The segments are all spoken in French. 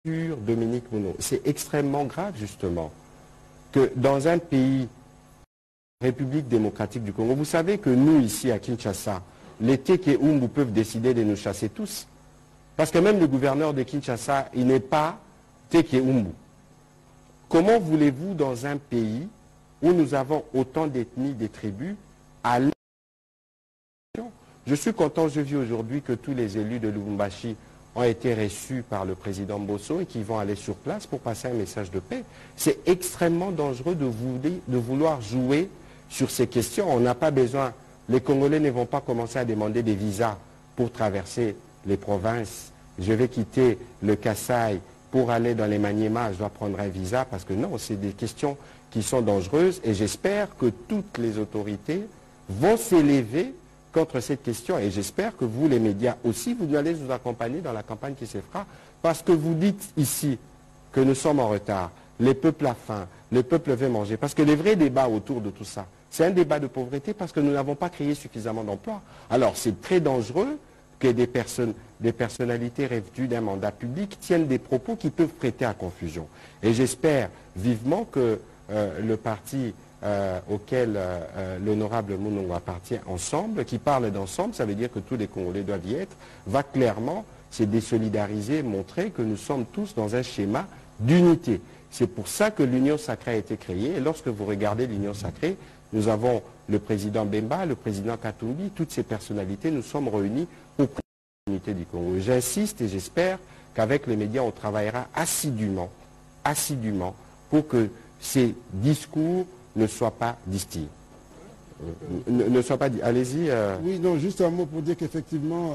Dominique Mounon. C'est extrêmement grave, justement, que dans un pays, République démocratique du Congo, vous savez que nous, ici à Kinshasa, les Teke Umbu peuvent décider de nous chasser tous. Parce que même le gouverneur de Kinshasa, il n'est pas Teke Umbu. Comment voulez-vous, dans un pays où nous avons autant d'ethnies, des tribus, aller... Je suis content, je vis aujourd'hui que tous les élus de Lubumbashi ont été reçus par le président Bosso et qui vont aller sur place pour passer un message de paix. C'est extrêmement dangereux de vouloir jouer sur ces questions. On n'a pas besoin, les Congolais ne vont pas commencer à demander des visas pour traverser les provinces. Je vais quitter le Kasaï pour aller dans les Maniema, je dois prendre un visa parce que non, c'est des questions qui sont dangereuses et j'espère que toutes les autorités vont s'élever contre cette question et j'espère que vous, les médias aussi, vous allez nous accompagner dans la campagne qui se fera parce que vous dites ici que nous sommes en retard, les peuples à faim, le peuple veut manger. Parce que le vrai débat autour de tout ça, c'est un débat de pauvreté parce que nous n'avons pas créé suffisamment d'emplois. Alors c'est très dangereux que des personnalités revêtues d'un mandat public tiennent des propos qui peuvent prêter à confusion. Et j'espère vivement que le parti auquel l'honorable Mounongo appartient ensemble, qui parle d'ensemble, ça veut dire que tous les Congolais doivent y être, va clairement se désolidariser, montrer que nous sommes tous dans un schéma d'unité. C'est pour ça que l'Union sacrée a été créée. Et lorsque vous regardez l'Union sacrée, nous avons le président Bemba, le président Katumbi, toutes ces personnalités, nous sommes réunis pour l'unité du Congo. J'insiste et j'espère qu'avec les médias, on travaillera assidûment pour que ces discours ne soient pas distillés. Ne soient pas dit. Allez-y. Oui, non, juste un mot pour dire qu'effectivement,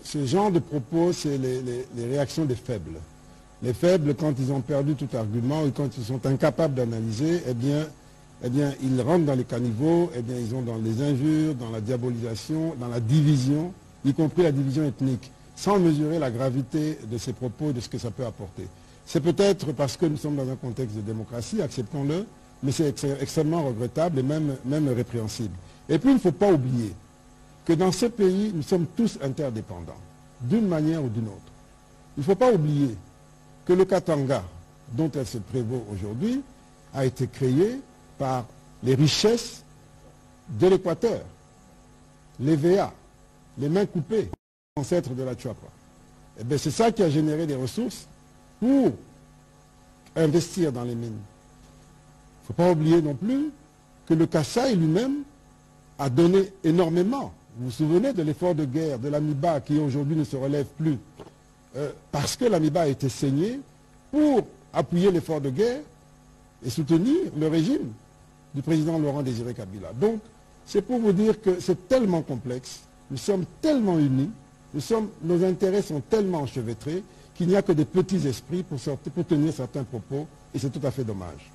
ce genre de propos, c'est les réactions des faibles. Les faibles, quand ils ont perdu tout argument et quand ils sont incapables d'analyser, eh bien, ils rentrent dans les caniveaux, eh bien, ils sont dans les injures, dans la diabolisation, dans la division, y compris la division ethnique, sans mesurer la gravité de ces propos et de ce que ça peut apporter. C'est peut-être parce que nous sommes dans un contexte de démocratie, acceptons-le, mais c'est extrêmement regrettable et même répréhensible. Et puis, il ne faut pas oublier que dans ce pays, nous sommes tous interdépendants, d'une manière ou d'une autre. Il ne faut pas oublier que le Katanga, dont elle se prévaut aujourd'hui, a été créé par les richesses de l'Équateur, les VA, les mains coupées, ancêtres de la Tchouapa. Eh bien, c'est ça qui a généré des ressources pour investir dans les mines. Il ne faut pas oublier non plus que le Kasaï lui-même a donné énormément. Vous vous souvenez de l'effort de guerre de l'Amiba qui aujourd'hui ne se relève plus parce que l'Amiba a été saignée pour appuyer l'effort de guerre et soutenir le régime du président Laurent Désiré Kabila. Donc, c'est pour vous dire que c'est tellement complexe, nous sommes tellement unis, nos intérêts sont tellement enchevêtrés qu'il n'y a que des petits esprits pour tenir certains propos et c'est tout à fait dommage.